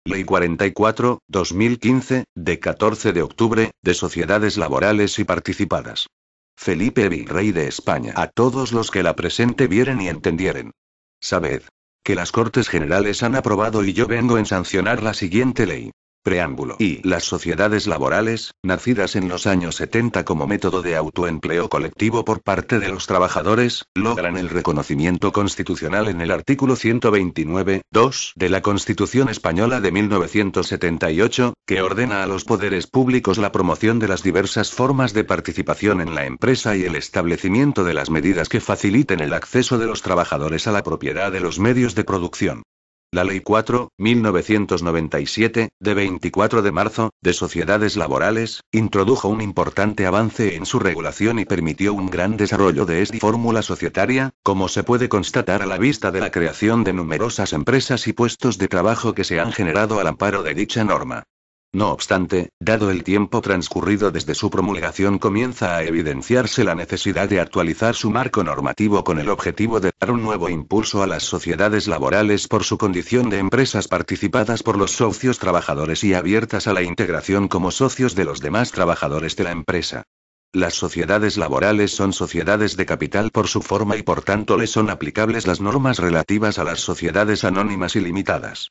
Ley 44/2015, de 14 de octubre, de sociedades laborales y participadas. Felipe Virrey de España. A todos los que la presente vieren y entendieren. Sabed que las Cortes Generales han aprobado y yo vengo en sancionar la siguiente ley. Preámbulo. Y las sociedades laborales, nacidas en los años 70 como método de autoempleo colectivo por parte de los trabajadores, logran el reconocimiento constitucional en el artículo 129.2 de la Constitución Española de 1978, que ordena a los poderes públicos la promoción de las diversas formas de participación en la empresa y el establecimiento de las medidas que faciliten el acceso de los trabajadores a la propiedad de los medios de producción. La Ley 4/1997, de 24 de marzo, de sociedades laborales, introdujo un importante avance en su regulación y permitió un gran desarrollo de esta fórmula societaria, como se puede constatar a la vista de la creación de numerosas empresas y puestos de trabajo que se han generado al amparo de dicha norma. No obstante, dado el tiempo transcurrido desde su promulgación, comienza a evidenciarse la necesidad de actualizar su marco normativo con el objetivo de dar un nuevo impulso a las sociedades laborales por su condición de empresas participadas por los socios trabajadores y abiertas a la integración como socios de los demás trabajadores de la empresa. Las sociedades laborales son sociedades de capital por su forma y por tanto les son aplicables las normas relativas a las sociedades anónimas y limitadas.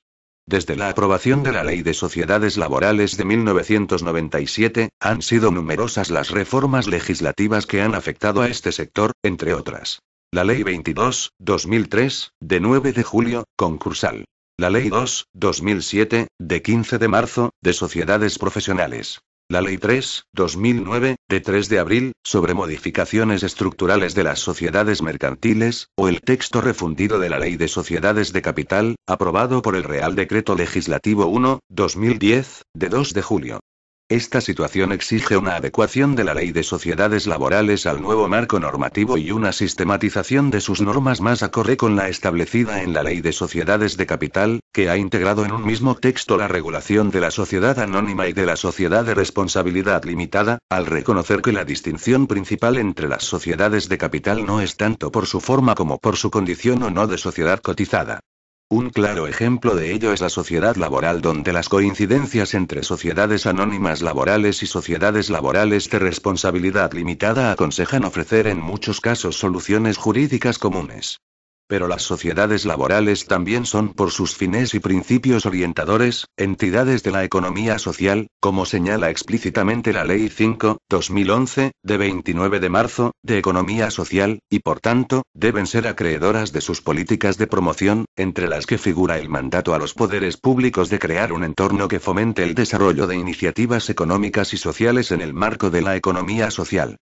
Desde la aprobación de la Ley de Sociedades Laborales de 1997, han sido numerosas las reformas legislativas que han afectado a este sector, entre otras. La Ley 22/2003, de 9 de julio, concursal. La Ley 2/2007, de 15 de marzo, de sociedades profesionales. La Ley 3/2009, de 3 de abril, sobre modificaciones estructurales de las sociedades mercantiles, o el texto refundido de la Ley de Sociedades de Capital, aprobado por el Real Decreto Legislativo 1/2010, de 2 de julio. Esta situación exige una adecuación de la Ley de Sociedades Laborales al nuevo marco normativo y una sistematización de sus normas más acorde con la establecida en la Ley de Sociedades de Capital, que ha integrado en un mismo texto la regulación de la sociedad anónima y de la sociedad de responsabilidad limitada, al reconocer que la distinción principal entre las sociedades de capital no es tanto por su forma como por su condición o no de sociedad cotizada. Un claro ejemplo de ello es la sociedad laboral, donde las coincidencias entre sociedades anónimas laborales y sociedades laborales de responsabilidad limitada aconsejan ofrecer en muchos casos soluciones jurídicas comunes. Pero las sociedades laborales también son por sus fines y principios orientadores, entidades de la economía social, como señala explícitamente la Ley 5/2011, de 29 de marzo, de economía social, y por tanto, deben ser acreedoras de sus políticas de promoción, entre las que figura el mandato a los poderes públicos de crear un entorno que fomente el desarrollo de iniciativas económicas y sociales en el marco de la economía social.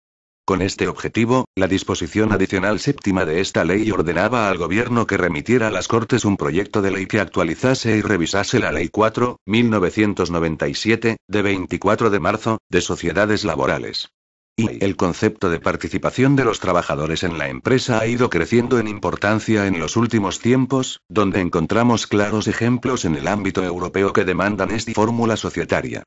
Con este objetivo, la disposición adicional séptima de esta ley ordenaba al Gobierno que remitiera a las Cortes un proyecto de ley que actualizase y revisase la Ley 4/1997, de 24 de marzo, de sociedades laborales. Y el concepto de participación de los trabajadores en la empresa ha ido creciendo en importancia en los últimos tiempos, donde encontramos claros ejemplos en el ámbito europeo que demandan esta fórmula societaria.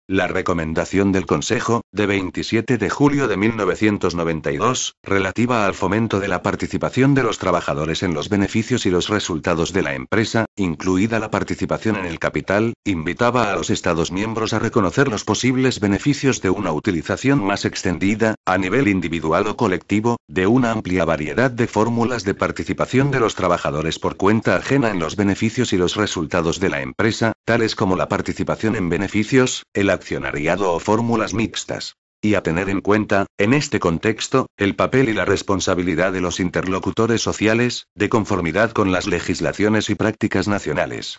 La recomendación del Consejo, de 27 de julio de 1992, relativa al fomento de la participación de los trabajadores en los beneficios y los resultados de la empresa, incluida la participación en el capital, invitaba a los Estados miembros a reconocer los posibles beneficios de una utilización más extendida, a nivel individual o colectivo, de una amplia variedad de fórmulas de participación de los trabajadores por cuenta ajena en los beneficios y los resultados de la empresa, tales como la participación en beneficios, el accionariado o fórmulas mixtas. Y a tener en cuenta, en este contexto, el papel y la responsabilidad de los interlocutores sociales, de conformidad con las legislaciones y prácticas nacionales.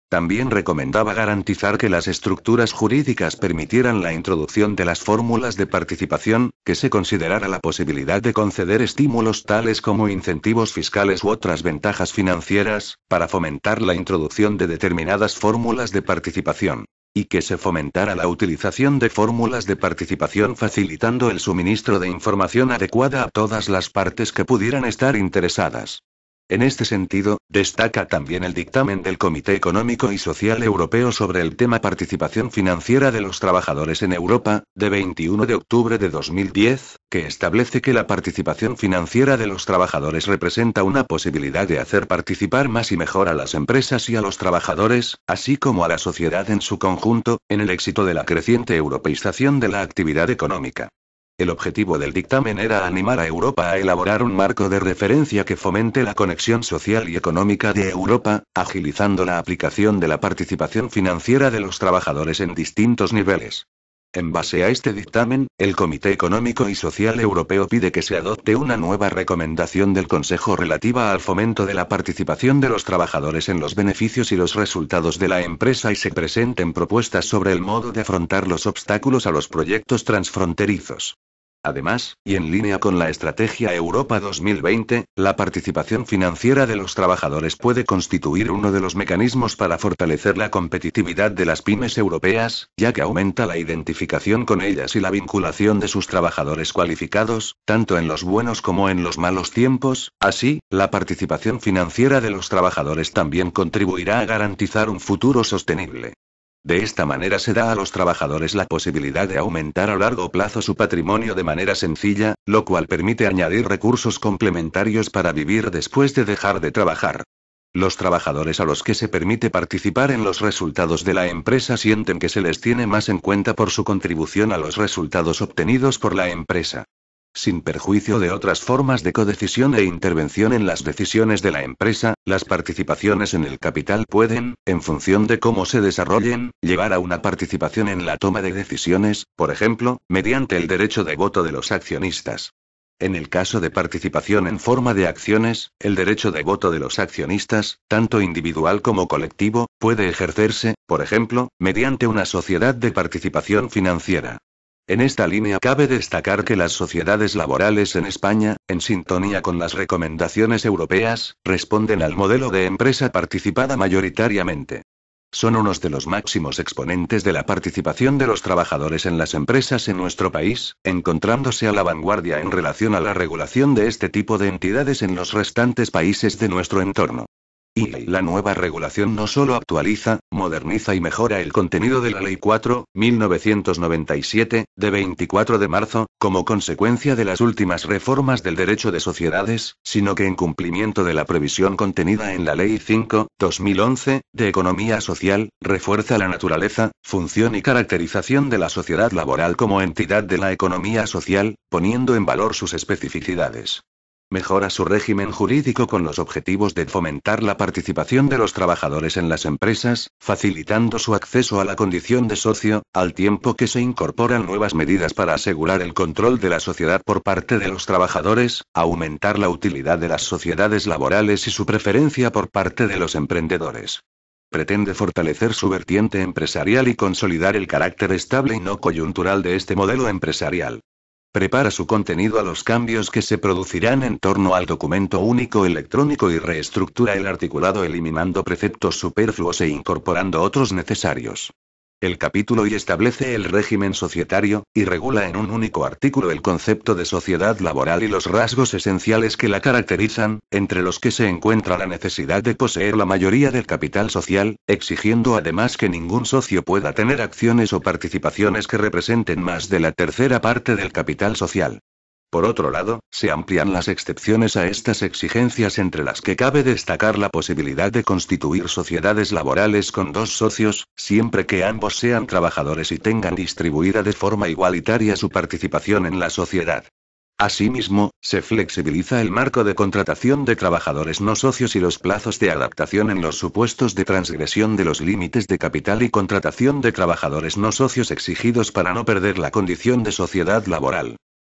También recomendaba garantizar que las estructuras jurídicas permitieran la introducción de las fórmulas de participación, que se considerara la posibilidad de conceder estímulos tales como incentivos fiscales u otras ventajas financieras, para fomentar la introducción de determinadas fórmulas de participación. Y que se fomentara la utilización de fórmulas de participación facilitando el suministro de información adecuada a todas las partes que pudieran estar interesadas. En este sentido, destaca también el dictamen del Comité Económico y Social Europeo sobre el tema participación financiera de los trabajadores en Europa, de 21 de octubre de 2010, que establece que la participación financiera de los trabajadores representa una posibilidad de hacer participar más y mejor a las empresas y a los trabajadores, así como a la sociedad en su conjunto, en el éxito de la creciente europeización de la actividad económica. El objetivo del dictamen era animar a Europa a elaborar un marco de referencia que fomente la conexión social y económica de Europa, agilizando la aplicación de la participación financiera de los trabajadores en distintos niveles. En base a este dictamen, el Comité Económico y Social Europeo pide que se adopte una nueva recomendación del Consejo relativa al fomento de la participación de los trabajadores en los beneficios y los resultados de la empresa y se presenten propuestas sobre el modo de afrontar los obstáculos a los proyectos transfronterizos. Además, y en línea con la Estrategia Europa 2020, la participación financiera de los trabajadores puede constituir uno de los mecanismos para fortalecer la competitividad de las pymes europeas, ya que aumenta la identificación con ellas y la vinculación de sus trabajadores cualificados, tanto en los buenos como en los malos tiempos. Así, la participación financiera de los trabajadores también contribuirá a garantizar un futuro sostenible. De esta manera se da a los trabajadores la posibilidad de aumentar a largo plazo su patrimonio de manera sencilla, lo cual permite añadir recursos complementarios para vivir después de dejar de trabajar. Los trabajadores a los que se permite participar en los resultados de la empresa sienten que se les tiene más en cuenta por su contribución a los resultados obtenidos por la empresa. Sin perjuicio de otras formas de codecisión e intervención en las decisiones de la empresa, las participaciones en el capital pueden, en función de cómo se desarrollen, llevar a una participación en la toma de decisiones, por ejemplo, mediante el derecho de voto de los accionistas. En el caso de participación en forma de acciones, el derecho de voto de los accionistas, tanto individual como colectivo, puede ejercerse, por ejemplo, mediante una sociedad de participación financiera. En esta línea cabe destacar que las sociedades laborales en España, en sintonía con las recomendaciones europeas, responden al modelo de empresa participada mayoritariamente. Son unos de los máximos exponentes de la participación de los trabajadores en las empresas en nuestro país, encontrándose a la vanguardia en relación a la regulación de este tipo de entidades en los restantes países de nuestro entorno. Y la nueva regulación no solo actualiza, moderniza y mejora el contenido de la Ley 4/1997, de 24 de marzo, como consecuencia de las últimas reformas del derecho de sociedades, sino que en cumplimiento de la previsión contenida en la Ley 5/2011, de Economía Social, refuerza la naturaleza, función y caracterización de la sociedad laboral como entidad de la economía social, poniendo en valor sus especificidades. Mejora su régimen jurídico con los objetivos de fomentar la participación de los trabajadores en las empresas, facilitando su acceso a la condición de socio, al tiempo que se incorporan nuevas medidas para asegurar el control de la sociedad por parte de los trabajadores, aumentar la utilidad de las sociedades laborales y su preferencia por parte de los emprendedores. Pretende fortalecer su vertiente empresarial y consolidar el carácter estable y no coyuntural de este modelo empresarial. Prepara su contenido a los cambios que se producirán en torno al documento único electrónico y reestructura el articulado eliminando preceptos superfluos e incorporando otros necesarios. El capítulo y establece el régimen societario, y regula en un único artículo el concepto de sociedad laboral y los rasgos esenciales que la caracterizan, entre los que se encuentra la necesidad de poseer la mayoría del capital social, exigiendo además que ningún socio pueda tener acciones o participaciones que representen más de la tercera parte del capital social. Por otro lado, se amplían las excepciones a estas exigencias entre las que cabe destacar la posibilidad de constituir sociedades laborales con dos socios, siempre que ambos sean trabajadores y tengan distribuida de forma igualitaria su participación en la sociedad. Asimismo, se flexibiliza el marco de contratación de trabajadores no socios y los plazos de adaptación en los supuestos de transgresión de los límites de capital y contratación de trabajadores no socios exigidos para no perder la condición de sociedad laboral.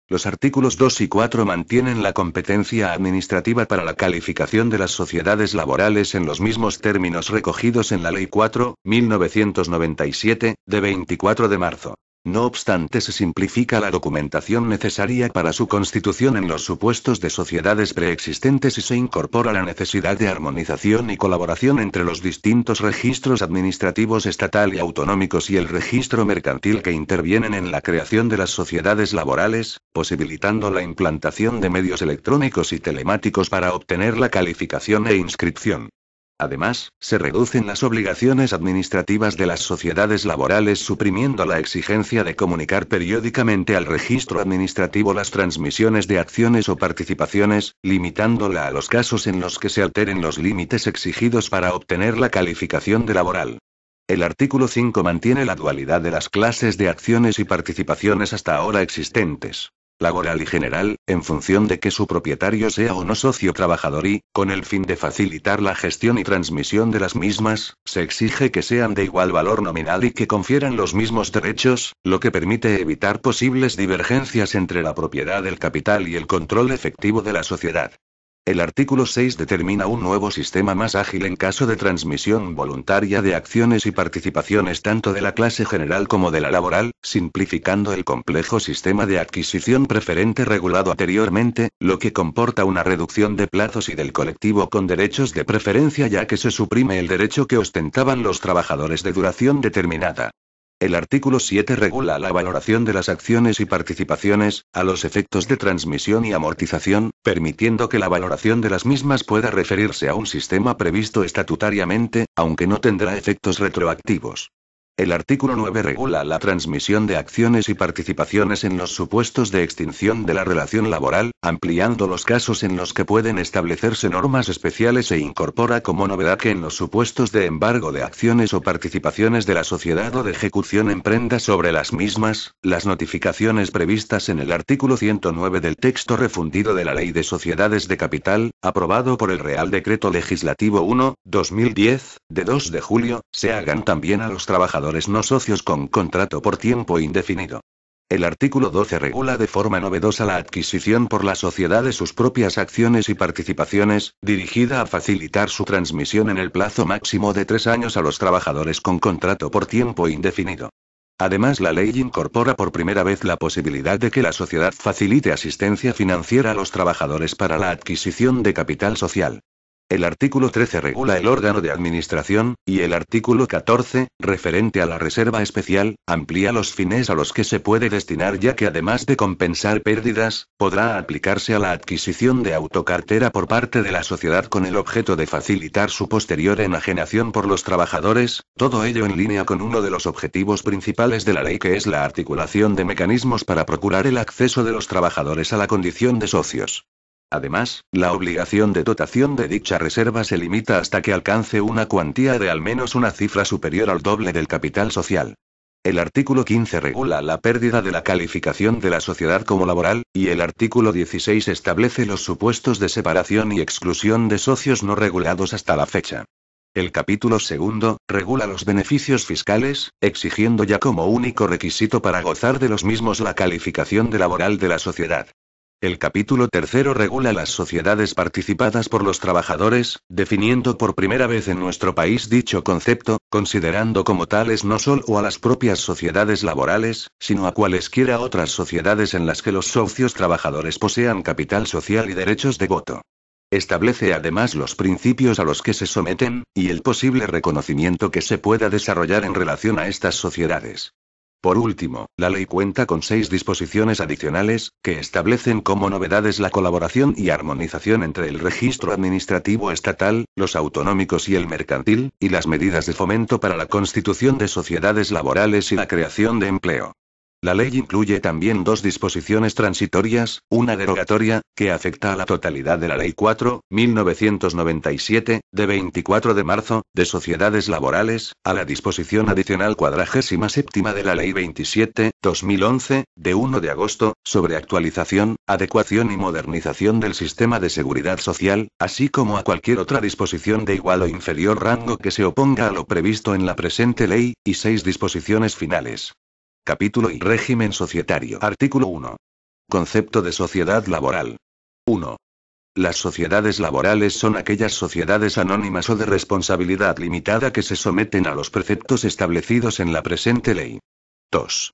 Los artículos 2 y 4 mantienen la competencia administrativa para la calificación de las sociedades laborales en los mismos términos recogidos en la Ley 4/1997, de 24 de marzo. No obstante, se simplifica la documentación necesaria para su constitución en los supuestos de sociedades preexistentes y se incorpora la necesidad de armonización y colaboración entre los distintos registros administrativos estatal y autonómicos y el registro mercantil que intervienen en la creación de las sociedades laborales, posibilitando la implantación de medios electrónicos y telemáticos para obtener la calificación e inscripción. Además, se reducen las obligaciones administrativas de las sociedades laborales suprimiendo la exigencia de comunicar periódicamente al registro administrativo las transmisiones de acciones o participaciones, limitándola a los casos en los que se alteren los límites exigidos para obtener la calificación de laboral. El artículo 5 mantiene la dualidad de las clases de acciones y participaciones hasta ahora existentes. Laboral y general, en función de que su propietario sea o no socio trabajador y, con el fin de facilitar la gestión y transmisión de las mismas, se exige que sean de igual valor nominal y que confieran los mismos derechos, lo que permite evitar posibles divergencias entre la propiedad del capital y el control efectivo de la sociedad. El artículo 6 determina un nuevo sistema más ágil en caso de transmisión voluntaria de acciones y participaciones tanto de la clase general como de la laboral, simplificando el complejo sistema de adquisición preferente regulado anteriormente, lo que comporta una reducción de plazos y del colectivo con derechos de preferencia ya que se suprime el derecho que ostentaban los trabajadores de duración determinada. El artículo 7 regula la valoración de las acciones y participaciones, a los efectos de transmisión y amortización, permitiendo que la valoración de las mismas pueda referirse a un sistema previsto estatutariamente, aunque no tendrá efectos retroactivos. El artículo 9 regula la transmisión de acciones y participaciones en los supuestos de extinción de la relación laboral, ampliando los casos en los que pueden establecerse normas especiales e incorpora como novedad que en los supuestos de embargo de acciones o participaciones de la sociedad o de ejecución en prenda sobre las mismas, las notificaciones previstas en el artículo 109 del texto refundido de la Ley de Sociedades de Capital, aprobado por el Real Decreto Legislativo 1/2010, de 2 de julio, se hagan también a los trabajadores no socios con contrato por tiempo indefinido. El artículo 12 regula de forma novedosa la adquisición por la sociedad de sus propias acciones y participaciones, dirigida a facilitar su transmisión en el plazo máximo de 3 años a los trabajadores con contrato por tiempo indefinido. Además, la ley incorpora por primera vez la posibilidad de que la sociedad facilite asistencia financiera a los trabajadores para la adquisición de capital social. El artículo 13 regula el órgano de administración, y el artículo 14, referente a la reserva especial, amplía los fines a los que se puede destinar ya que además de compensar pérdidas, podrá aplicarse a la adquisición de autocartera por parte de la sociedad con el objeto de facilitar su posterior enajenación por los trabajadores, todo ello en línea con uno de los objetivos principales de la ley que es la articulación de mecanismos para procurar el acceso de los trabajadores a la condición de socios. Además, la obligación de dotación de dicha reserva se limita hasta que alcance una cuantía de al menos una cifra superior al doble del capital social. El artículo 15 regula la pérdida de la calificación de la sociedad como laboral, y el artículo 16 establece los supuestos de separación y exclusión de socios no regulados hasta la fecha. El capítulo segundo regula los beneficios fiscales, exigiendo ya como único requisito para gozar de los mismos la calificación de laboral de la sociedad. El capítulo tercero regula las sociedades participadas por los trabajadores, definiendo por primera vez en nuestro país dicho concepto, considerando como tales no solo a las propias sociedades laborales, sino a cualesquiera otras sociedades en las que los socios trabajadores posean capital social y derechos de voto. Establece además los principios a los que se someten, y el posible reconocimiento que se pueda desarrollar en relación a estas sociedades. Por último, la ley cuenta con 6 disposiciones adicionales, que establecen como novedades la colaboración y armonización entre el registro administrativo estatal, los autonómicos y el mercantil, y las medidas de fomento para la constitución de sociedades laborales y la creación de empleo. La ley incluye también 2 disposiciones transitorias, una derogatoria, que afecta a la totalidad de la Ley 4/1997, de 24 de marzo, de sociedades laborales, a la disposición adicional 47ª de la Ley 27/2011, de 1 de agosto, sobre actualización, adecuación y modernización del sistema de seguridad social, así como a cualquier otra disposición de igual o inferior rango que se oponga a lo previsto en la presente ley, y 6 disposiciones finales. Capítulo y régimen societario. Artículo 1. Concepto de sociedad laboral. 1. Las sociedades laborales son aquellas sociedades anónimas o de responsabilidad limitada que se someten a los preceptos establecidos en la presente ley. 2.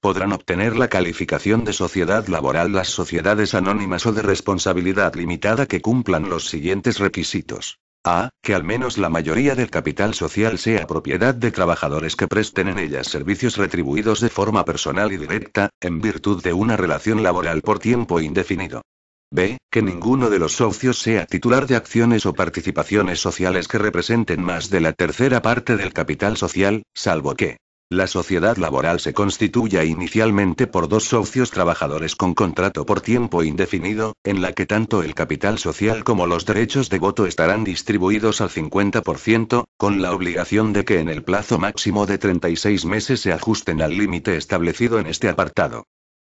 Podrán obtener la calificación de sociedad laboral las sociedades anónimas o de responsabilidad limitada que cumplan los siguientes requisitos. A. Que al menos la mayoría del capital social sea propiedad de trabajadores que presten en ellas servicios retribuidos de forma personal y directa, en virtud de una relación laboral por tiempo indefinido. B. Que ninguno de los socios sea titular de acciones o participaciones sociales que representen más de la tercera parte del capital social, salvo que la sociedad laboral se constituya inicialmente por dos socios trabajadores con contrato por tiempo indefinido, en la que tanto el capital social como los derechos de voto estarán distribuidos al 50%, con la obligación de que en el plazo máximo de 36 meses se ajusten al límite establecido en este apartado.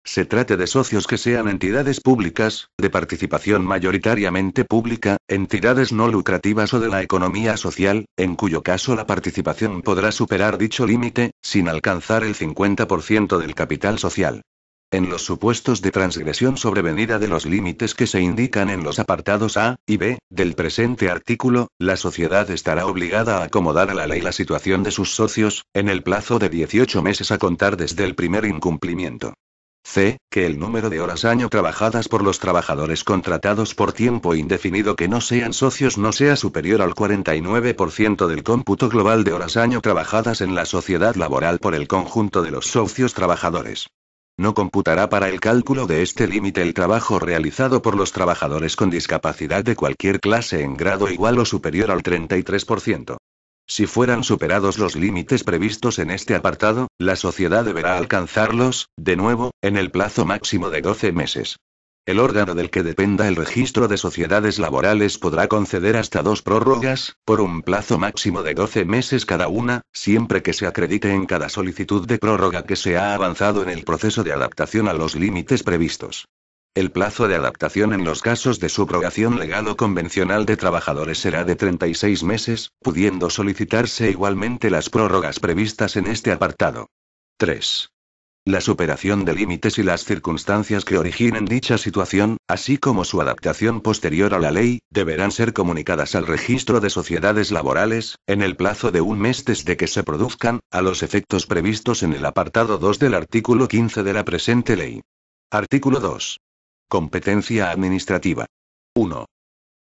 Se trate de socios que sean entidades públicas, de participación mayoritariamente pública, entidades no lucrativas o de la economía social, en cuyo caso la participación podrá superar dicho límite, sin alcanzar el 50% del capital social. En los supuestos de transgresión sobrevenida de los límites que se indican en los apartados A y B del presente artículo, la sociedad estará obligada a acomodar a la ley la situación de sus socios, en el plazo de 18 meses a contar desde el primer incumplimiento. C. Que el número de horas año trabajadas por los trabajadores contratados por tiempo indefinido que no sean socios no sea superior al 49% del cómputo global de horas año trabajadas en la sociedad laboral por el conjunto de los socios trabajadores. No computará para el cálculo de este límite el trabajo realizado por los trabajadores con discapacidad de cualquier clase en grado igual o superior al 33%. Si fueran superados los límites previstos en este apartado, la sociedad deberá alcanzarlos, de nuevo, en el plazo máximo de 12 meses. El órgano del que dependa el registro de sociedades laborales podrá conceder hasta 2 prórrogas, por un plazo máximo de 12 meses cada una, siempre que se acredite en cada solicitud de prórroga que se ha avanzado en el proceso de adaptación a los límites previstos. El plazo de adaptación en los casos de subrogación legal o convencional de trabajadores será de 36 meses, pudiendo solicitarse igualmente las prórrogas previstas en este apartado. 3. La superación de límites y las circunstancias que originen dicha situación, así como su adaptación posterior a la ley, deberán ser comunicadas al registro de sociedades laborales, en el plazo de un mes desde que se produzcan, a los efectos previstos en el apartado 2 del artículo 15 de la presente ley. Artículo 2. Competencia administrativa. 1.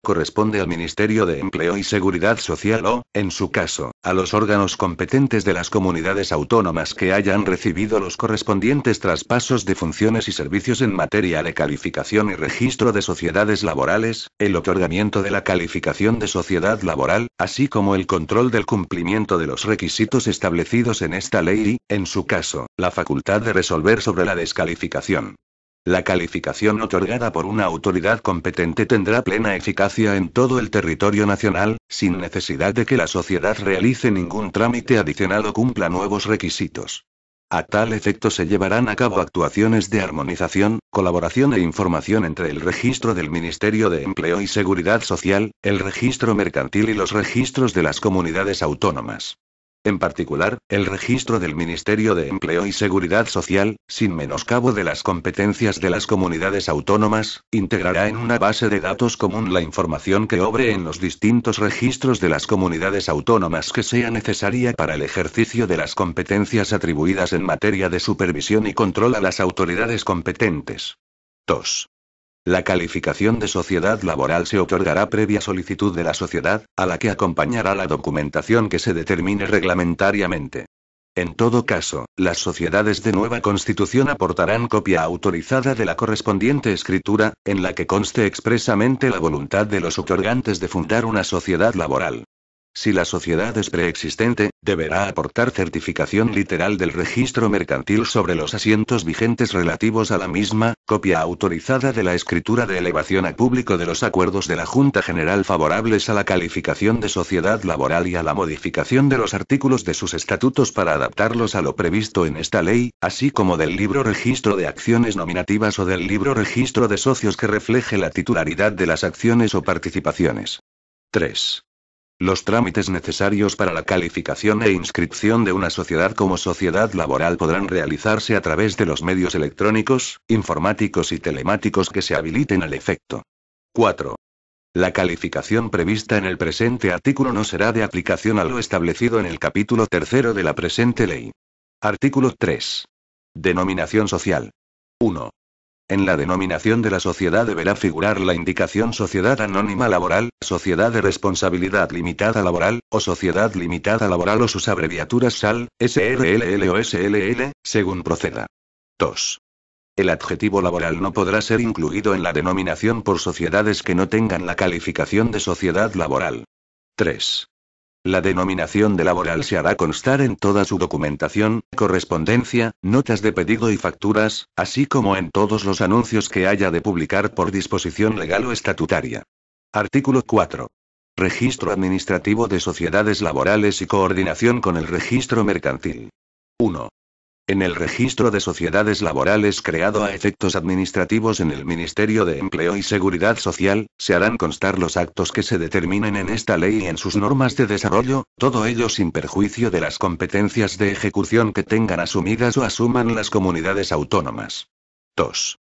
Corresponde al Ministerio de Empleo y Seguridad Social o, en su caso, a los órganos competentes de las comunidades autónomas que hayan recibido los correspondientes traspasos de funciones y servicios en materia de calificación y registro de sociedades laborales, el otorgamiento de la calificación de sociedad laboral, así como el control del cumplimiento de los requisitos establecidos en esta ley y, en su caso, la facultad de resolver sobre la descalificación. La calificación otorgada por una autoridad competente tendrá plena eficacia en todo el territorio nacional, sin necesidad de que la sociedad realice ningún trámite adicional o cumpla nuevos requisitos. A tal efecto se llevarán a cabo actuaciones de armonización, colaboración e información entre el registro del Ministerio de Empleo y Seguridad Social, el registro mercantil y los registros de las comunidades autónomas. En particular, el registro del Ministerio de Empleo y Seguridad Social, sin menoscabo de las competencias de las comunidades autónomas, integrará en una base de datos común la información que obre en los distintos registros de las comunidades autónomas que sea necesaria para el ejercicio de las competencias atribuidas en materia de supervisión y control a las autoridades competentes. 2. La calificación de sociedad laboral se otorgará previa solicitud de la sociedad, a la que acompañará la documentación que se determine reglamentariamente. En todo caso, las sociedades de nueva constitución aportarán copia autorizada de la correspondiente escritura, en la que conste expresamente la voluntad de los otorgantes de fundar una sociedad laboral. Si la sociedad es preexistente, deberá aportar certificación literal del registro mercantil sobre los asientos vigentes relativos a la misma, copia autorizada de la escritura de elevación a público de los acuerdos de la Junta General favorables a la calificación de sociedad laboral y a la modificación de los artículos de sus estatutos para adaptarlos a lo previsto en esta ley, así como del libro registro de acciones nominativas o del libro registro de socios que refleje la titularidad de las acciones o participaciones. 3. Los trámites necesarios para la calificación e inscripción de una sociedad como sociedad laboral podrán realizarse a través de los medios electrónicos, informáticos y telemáticos que se habiliten al efecto. 4. La calificación prevista en el presente artículo no será de aplicación a lo establecido en el capítulo 3 de la presente ley. Artículo 3. Denominación social. 1. En la denominación de la sociedad deberá figurar la indicación Sociedad Anónima Laboral, Sociedad de Responsabilidad Limitada Laboral, o Sociedad Limitada Laboral o sus abreviaturas SAL, SRLL o SLL, según proceda. 2. El adjetivo laboral no podrá ser incluido en la denominación por sociedades que no tengan la calificación de sociedad laboral. 3. La denominación de laboral se hará constar en toda su documentación, correspondencia, notas de pedido y facturas, así como en todos los anuncios que haya de publicar por disposición legal o estatutaria. Artículo 4. Registro administrativo de sociedades laborales y coordinación con el registro mercantil. 1. En el registro de sociedades laborales creado a efectos administrativos en el Ministerio de Empleo y Seguridad Social, se harán constar los actos que se determinen en esta ley y en sus normas de desarrollo, todo ello sin perjuicio de las competencias de ejecución que tengan asumidas o asuman las comunidades autónomas. 2.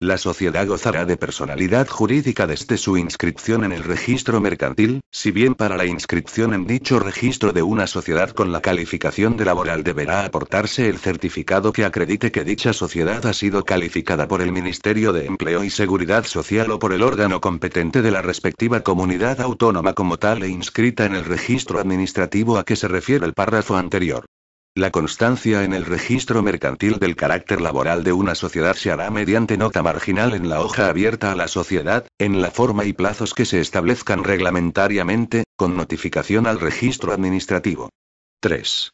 La sociedad gozará de personalidad jurídica desde su inscripción en el registro mercantil, si bien para la inscripción en dicho registro de una sociedad con la calificación de laboral deberá aportarse el certificado que acredite que dicha sociedad ha sido calificada por el Ministerio de Empleo y Seguridad Social o por el órgano competente de la respectiva comunidad autónoma como tal e inscrita en el registro administrativo a que se refiere el párrafo anterior. La constancia en el registro mercantil del carácter laboral de una sociedad se hará mediante nota marginal en la hoja abierta a la sociedad, en la forma y plazos que se establezcan reglamentariamente, con notificación al registro administrativo. 3.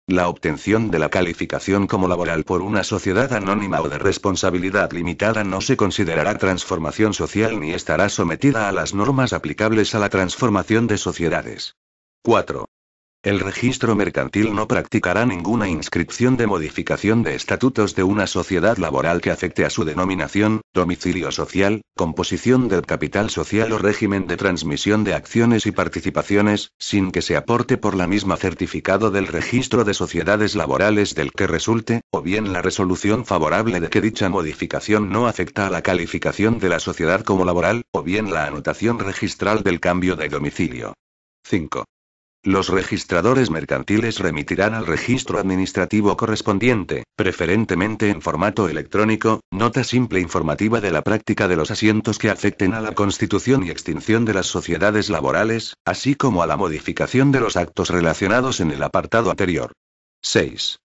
La obtención de la calificación como laboral por una sociedad anónima o de responsabilidad limitada no se considerará transformación social ni estará sometida a las normas aplicables a la transformación de sociedades. 4. El registro mercantil no practicará ninguna inscripción de modificación de estatutos de una sociedad laboral que afecte a su denominación, domicilio social, composición del capital social o régimen de transmisión de acciones y participaciones, sin que se aporte por la misma certificado del registro de sociedades laborales del que resulte, o bien la resolución favorable de que dicha modificación no afecta a la calificación de la sociedad como laboral, o bien la anotación registral del cambio de domicilio. 5. Los registradores mercantiles remitirán al registro administrativo correspondiente, preferentemente en formato electrónico, nota simple informativa de la práctica de los asientos que afecten a la constitución y extinción de las sociedades laborales, así como a la modificación de los actos relacionados en el apartado anterior. 6.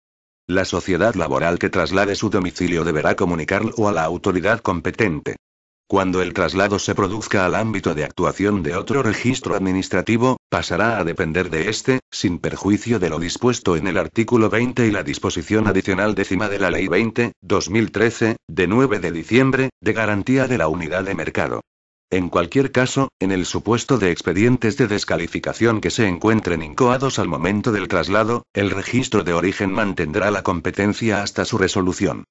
La sociedad laboral que traslade su domicilio deberá comunicarlo a la autoridad competente. Cuando el traslado se produzca al ámbito de actuación de otro registro administrativo, pasará a depender de este, sin perjuicio de lo dispuesto en el artículo 20 y la disposición adicional 10ª de la Ley 20/2013, de 9 de diciembre, de garantía de la unidad de mercado. En cualquier caso, en el supuesto de expedientes de descalificación que se encuentren incoados al momento del traslado, el registro de origen mantendrá la competencia hasta su resolución.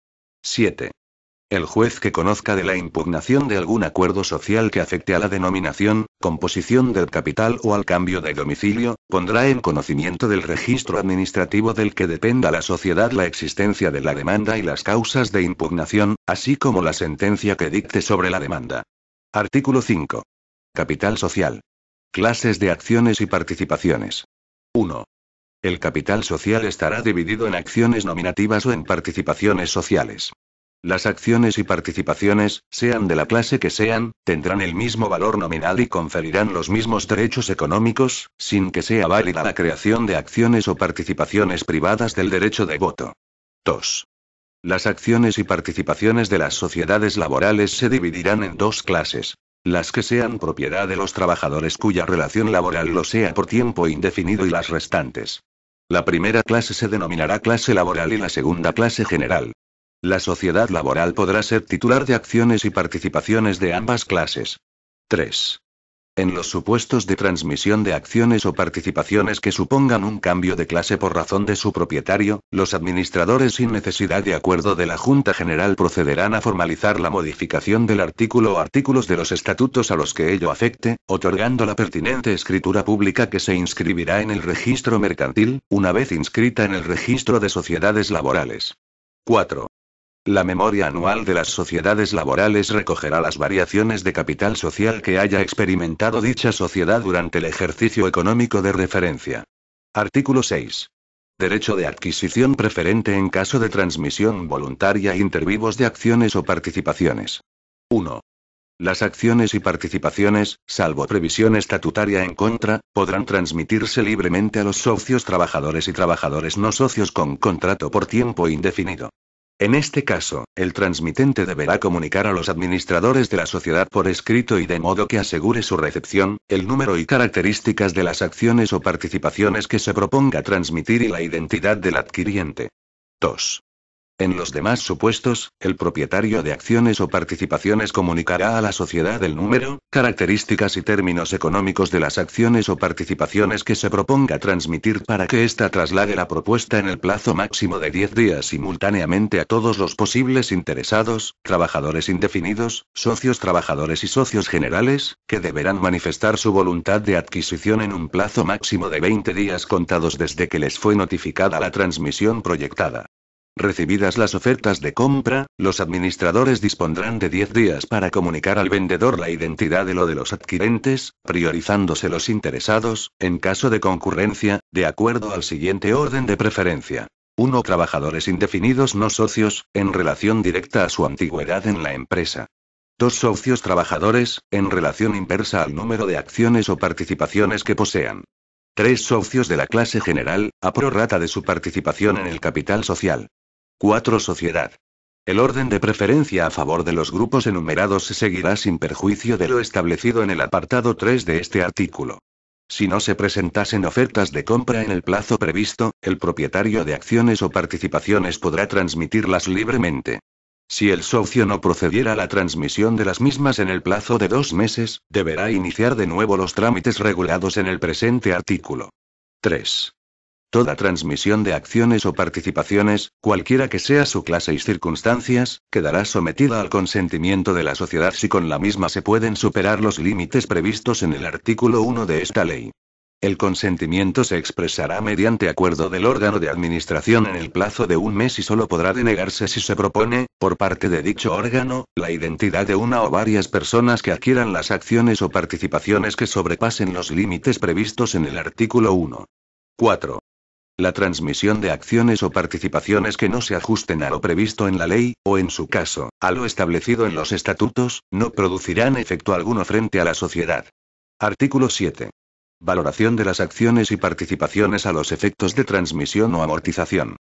7. El juez que conozca de la impugnación de algún acuerdo social que afecte a la denominación, composición del capital o al cambio de domicilio, pondrá en conocimiento del registro administrativo del que dependa la sociedad la existencia de la demanda y las causas de impugnación, así como la sentencia que dicte sobre la demanda. Artículo 5. Capital social. Clases de acciones y participaciones. 1. El capital social estará dividido en acciones nominativas o en participaciones sociales. Las acciones y participaciones, sean de la clase que sean, tendrán el mismo valor nominal y conferirán los mismos derechos económicos, sin que sea válida la creación de acciones o participaciones privadas del derecho de voto. 2. Las acciones y participaciones de las sociedades laborales se dividirán en dos clases. Las que sean propiedad de los trabajadores cuya relación laboral lo sea por tiempo indefinido y las restantes. La primera clase se denominará clase laboral y la segunda clase general. La sociedad laboral podrá ser titular de acciones y participaciones de ambas clases. 3. En los supuestos de transmisión de acciones o participaciones que supongan un cambio de clase por razón de su propietario, los administradores sin necesidad de acuerdo de la Junta General procederán a formalizar la modificación del artículo o artículos de los estatutos a los que ello afecte, otorgando la pertinente escritura pública que se inscribirá en el registro mercantil, una vez inscrita en el registro de sociedades laborales. 4. La memoria anual de las sociedades laborales recogerá las variaciones de capital social que haya experimentado dicha sociedad durante el ejercicio económico de referencia. Artículo 6. Derecho de adquisición preferente en caso de transmisión voluntaria inter vivos de acciones o participaciones. 1. Las acciones y participaciones, salvo previsión estatutaria en contra, podrán transmitirse libremente a los socios trabajadores y trabajadores no socios con contrato por tiempo indefinido. En este caso, el transmitente deberá comunicar a los administradores de la sociedad por escrito y de modo que asegure su recepción, el número y características de las acciones o participaciones que se proponga transmitir y la identidad del adquiriente. 2. En los demás supuestos, el propietario de acciones o participaciones comunicará a la sociedad el número, características y términos económicos de las acciones o participaciones que se proponga transmitir para que ésta traslade la propuesta en el plazo máximo de 10 días simultáneamente a todos los posibles interesados, trabajadores indefinidos, socios trabajadores y socios generales, que deberán manifestar su voluntad de adquisición en un plazo máximo de 20 días contados desde que les fue notificada la transmisión proyectada. Recibidas las ofertas de compra, los administradores dispondrán de 10 días para comunicar al vendedor la identidad de los adquirentes, priorizándose los interesados, en caso de concurrencia, de acuerdo al siguiente orden de preferencia. 1. Trabajadores indefinidos no socios, en relación directa a su antigüedad en la empresa. 2. Socios trabajadores, en relación inversa al número de acciones o participaciones que posean. 3. Socios de la clase general, a prorrata de su participación en el capital social. 4. Sociedad. El orden de preferencia a favor de los grupos enumerados se seguirá sin perjuicio de lo establecido en el apartado 3 de este artículo. Si no se presentasen ofertas de compra en el plazo previsto, el propietario de acciones o participaciones podrá transmitirlas libremente. Si el socio no procediera a la transmisión de las mismas en el plazo de 2 meses, deberá iniciar de nuevo los trámites regulados en el presente artículo. 3. Toda transmisión de acciones o participaciones, cualquiera que sea su clase y circunstancias, quedará sometida al consentimiento de la sociedad si con la misma se pueden superar los límites previstos en el artículo 1 de esta ley. El consentimiento se expresará mediante acuerdo del órgano de administración en el plazo de 1 mes y solo podrá denegarse si se propone, por parte de dicho órgano, la identidad de una o varias personas que adquieran las acciones o participaciones que sobrepasen los límites previstos en el artículo 1. 4. La transmisión de acciones o participaciones que no se ajusten a lo previsto en la ley, o en su caso, a lo establecido en los estatutos, no producirán efecto alguno frente a la sociedad. Artículo 7. Valoración de las acciones y participaciones a los efectos de transmisión o amortización.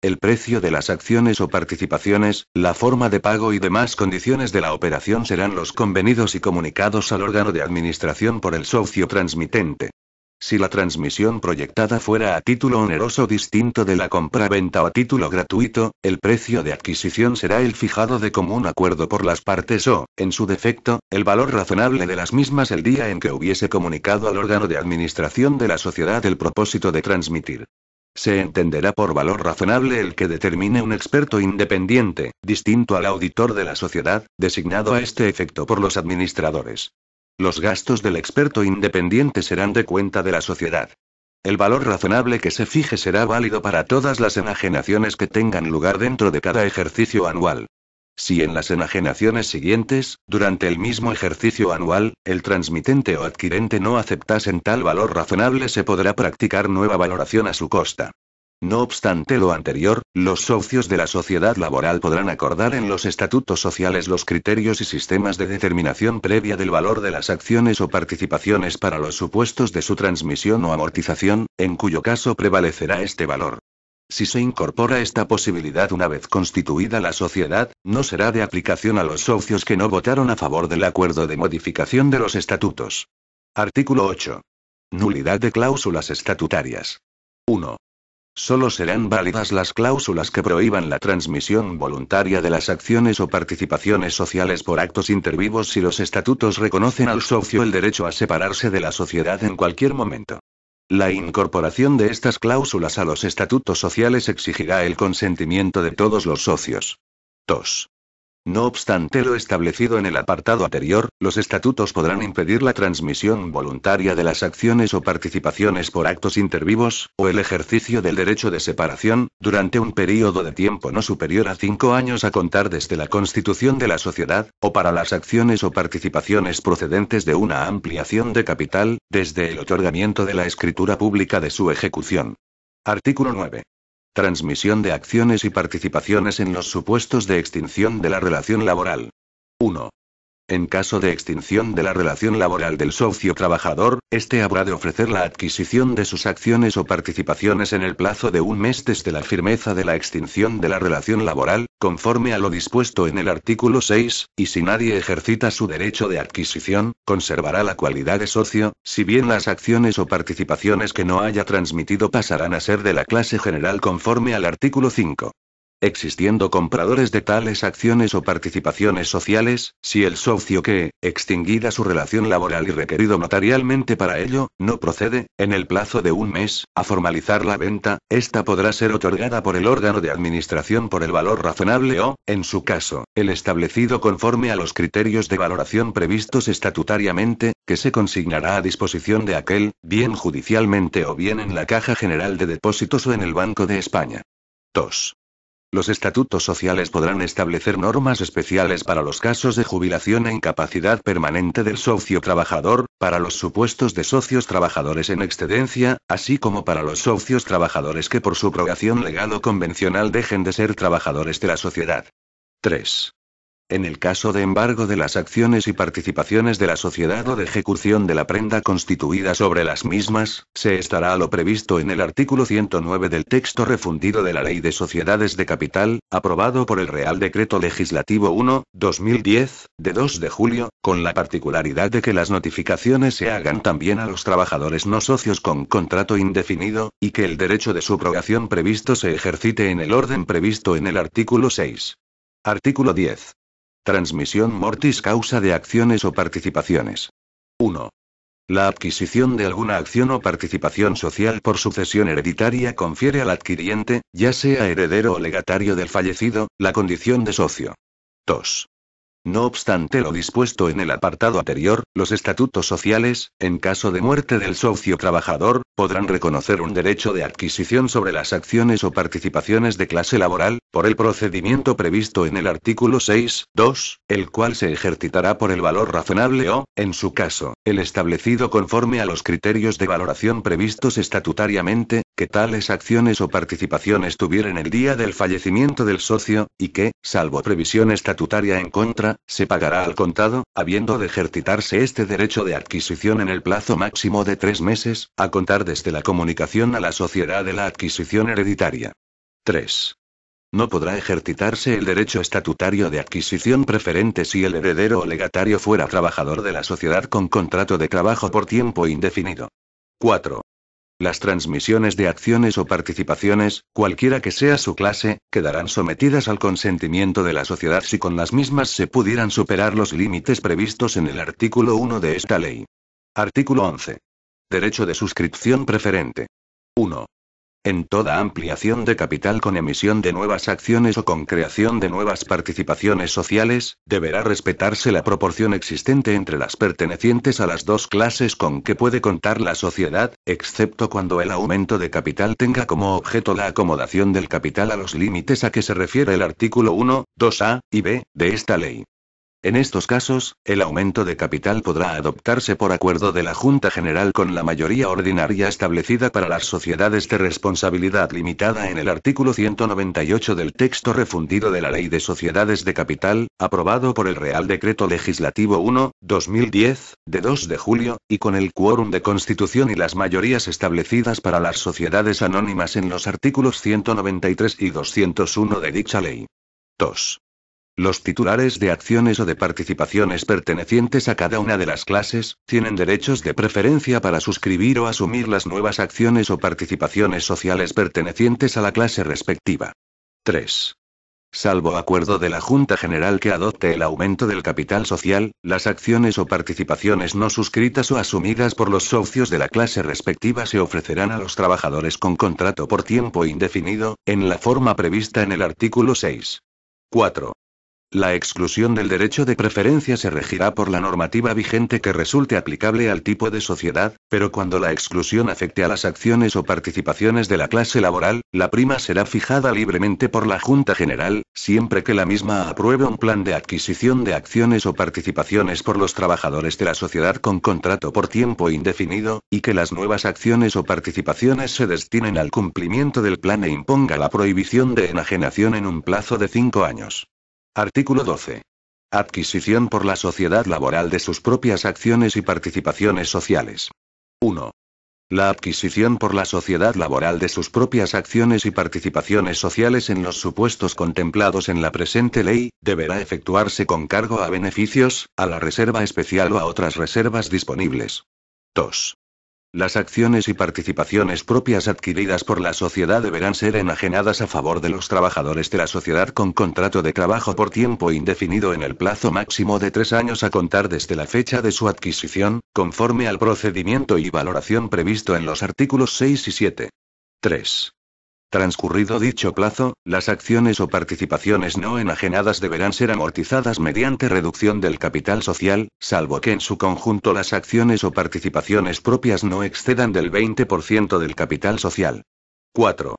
El precio de las acciones o participaciones, la forma de pago y demás condiciones de la operación serán los convenidos y comunicados al órgano de administración por el socio transmitente. Si la transmisión proyectada fuera a título oneroso distinto de la compra-venta o a título gratuito, el precio de adquisición será el fijado de común acuerdo por las partes o, en su defecto, el valor razonable de las mismas el día en que hubiese comunicado al órgano de administración de la sociedad el propósito de transmitir. Se entenderá por valor razonable el que determine un experto independiente, distinto al auditor de la sociedad, designado a este efecto por los administradores. Los gastos del experto independiente serán de cuenta de la sociedad. El valor razonable que se fije será válido para todas las enajenaciones que tengan lugar dentro de cada ejercicio anual. Si en las enajenaciones siguientes, durante el mismo ejercicio anual, el transmitente o adquirente no aceptasen tal valor razonable, se podrá practicar nueva valoración a su costa. No obstante lo anterior, los socios de la sociedad laboral podrán acordar en los estatutos sociales los criterios y sistemas de determinación previa del valor de las acciones o participaciones para los supuestos de su transmisión o amortización, en cuyo caso prevalecerá este valor. Si se incorpora esta posibilidad una vez constituida la sociedad, no será de aplicación a los socios que no votaron a favor del acuerdo de modificación de los estatutos. Artículo 8. Nulidad de cláusulas estatutarias. 1. Solo serán válidas las cláusulas que prohíban la transmisión voluntaria de las acciones o participaciones sociales por actos intervivos si los estatutos reconocen al socio el derecho a separarse de la sociedad en cualquier momento. La incorporación de estas cláusulas a los estatutos sociales exigirá el consentimiento de todos los socios. 2. No obstante lo establecido en el apartado anterior, los estatutos podrán impedir la transmisión voluntaria de las acciones o participaciones por actos intervivos, o el ejercicio del derecho de separación, durante un período de tiempo no superior a 5 años a contar desde la constitución de la sociedad, o para las acciones o participaciones procedentes de una ampliación de capital, desde el otorgamiento de la escritura pública de su ejecución. Artículo 9. Transmisión de acciones y participaciones en los supuestos de extinción de la relación laboral. 1. En caso de extinción de la relación laboral del socio trabajador, este habrá de ofrecer la adquisición de sus acciones o participaciones en el plazo de un mes desde la firmeza de la extinción de la relación laboral, conforme a lo dispuesto en el artículo 6, y si nadie ejercita su derecho de adquisición, conservará la cualidad de socio, si bien las acciones o participaciones que no haya transmitido pasarán a ser de la clase general conforme al artículo 5. Existiendo compradores de tales acciones o participaciones sociales, si el socio que, extinguida su relación laboral y requerido notarialmente para ello, no procede, en el plazo de un mes, a formalizar la venta, esta podrá ser otorgada por el órgano de administración por el valor razonable o, en su caso, el establecido conforme a los criterios de valoración previstos estatutariamente, que se consignará a disposición de aquel, bien judicialmente o bien en la Caja General de Depósitos o en el Banco de España. 2. Los estatutos sociales podrán establecer normas especiales para los casos de jubilación e incapacidad permanente del socio trabajador, para los supuestos de socios trabajadores en excedencia, así como para los socios trabajadores que por subrogación legal o convencional dejen de ser trabajadores de la sociedad. 3. En el caso de embargo de las acciones y participaciones de la sociedad o de ejecución de la prenda constituida sobre las mismas, se estará a lo previsto en el artículo 109 del texto refundido de la Ley de Sociedades de Capital, aprobado por el Real Decreto Legislativo 1/2010, de 2 de julio, con la particularidad de que las notificaciones se hagan también a los trabajadores no socios con contrato indefinido, y que el derecho de subrogación previsto se ejercite en el orden previsto en el artículo 6. Artículo 10. Transmisión mortis causa de acciones o participaciones. 1. La adquisición de alguna acción o participación social por sucesión hereditaria confiere al adquiriente, ya sea heredero o legatario del fallecido, la condición de socio. 2. No obstante lo dispuesto en el apartado anterior, los estatutos sociales, en caso de muerte del socio trabajador, podrán reconocer un derecho de adquisición sobre las acciones o participaciones de clase laboral, por el procedimiento previsto en el artículo 6.2, el cual se ejercitará por el valor razonable o, en su caso, el establecido conforme a los criterios de valoración previstos estatutariamente, que tales acciones o participaciones tuvieran el día del fallecimiento del socio, y que, salvo previsión estatutaria en contra, se pagará al contado, habiendo de ejercitarse este derecho de adquisición en el plazo máximo de 3 meses, a contar desde la comunicación a la sociedad de la adquisición hereditaria. 3. No podrá ejercitarse el derecho estatutario de adquisición preferente si el heredero o legatario fuera trabajador de la sociedad con contrato de trabajo por tiempo indefinido. 4. Las transmisiones de acciones o participaciones, cualquiera que sea su clase, quedarán sometidas al consentimiento de la sociedad si con las mismas se pudieran superar los límites previstos en el artículo 1 de esta ley. Artículo 11. Derecho de suscripción preferente. 1. En toda ampliación de capital con emisión de nuevas acciones o con creación de nuevas participaciones sociales, deberá respetarse la proporción existente entre las pertenecientes a las dos clases con que puede contar la sociedad, excepto cuando el aumento de capital tenga como objeto la acomodación del capital a los límites a que se refiere el artículo 1, 2a y b de esta ley. En estos casos, el aumento de capital podrá adoptarse por acuerdo de la Junta General con la mayoría ordinaria establecida para las sociedades de responsabilidad limitada en el artículo 198 del texto refundido de la Ley de Sociedades de Capital, aprobado por el Real Decreto Legislativo 1/2010, de 2 de julio, y con el quórum de constitución y las mayorías establecidas para las sociedades anónimas en los artículos 193 y 201 de dicha ley. 2. Los titulares de acciones o de participaciones pertenecientes a cada una de las clases, tienen derechos de preferencia para suscribir o asumir las nuevas acciones o participaciones sociales pertenecientes a la clase respectiva. 3. Salvo acuerdo de la Junta General que adopte el aumento del capital social, las acciones o participaciones no suscritas o asumidas por los socios de la clase respectiva se ofrecerán a los trabajadores con contrato por tiempo indefinido, en la forma prevista en el artículo 6. 4. La exclusión del derecho de preferencia se regirá por la normativa vigente que resulte aplicable al tipo de sociedad, pero cuando la exclusión afecte a las acciones o participaciones de la clase laboral, la prima será fijada libremente por la Junta General, siempre que la misma apruebe un plan de adquisición de acciones o participaciones por los trabajadores de la sociedad con contrato por tiempo indefinido, y que las nuevas acciones o participaciones se destinen al cumplimiento del plan e imponga la prohibición de enajenación en un plazo de 5 años. Artículo 12. Adquisición por la sociedad laboral de sus propias acciones y participaciones sociales. 1. La adquisición por la sociedad laboral de sus propias acciones y participaciones sociales en los supuestos contemplados en la presente ley, deberá efectuarse con cargo a beneficios, a la reserva especial o a otras reservas disponibles. 2. Las acciones y participaciones propias adquiridas por la sociedad deberán ser enajenadas a favor de los trabajadores de la sociedad con contrato de trabajo por tiempo indefinido en el plazo máximo de 3 años a contar desde la fecha de su adquisición, conforme al procedimiento y valoración previsto en los artículos 6 y 7. 3. Transcurrido dicho plazo, las acciones o participaciones no enajenadas deberán ser amortizadas mediante reducción del capital social, salvo que en su conjunto las acciones o participaciones propias no excedan del 20% del capital social. 4.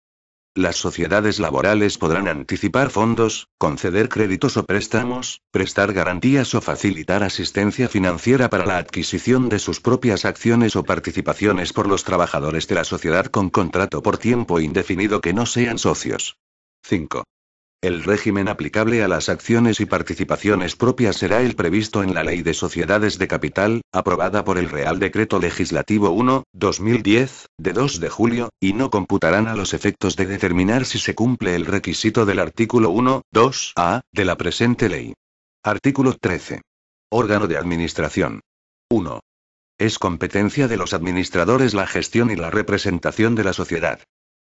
Las sociedades laborales podrán anticipar fondos, conceder créditos o préstamos, prestar garantías o facilitar asistencia financiera para la adquisición de sus propias acciones o participaciones por los trabajadores de la sociedad con contrato por tiempo indefinido que no sean socios. 5. El régimen aplicable a las acciones y participaciones propias será el previsto en la Ley de Sociedades de Capital, aprobada por el Real Decreto Legislativo 1/2010, de 2 de julio, y no computarán a los efectos de determinar si se cumple el requisito del artículo 1(2)(a) de la presente ley. Artículo 13. Órgano de administración. 1. Es competencia de los administradores la gestión y la representación de la sociedad.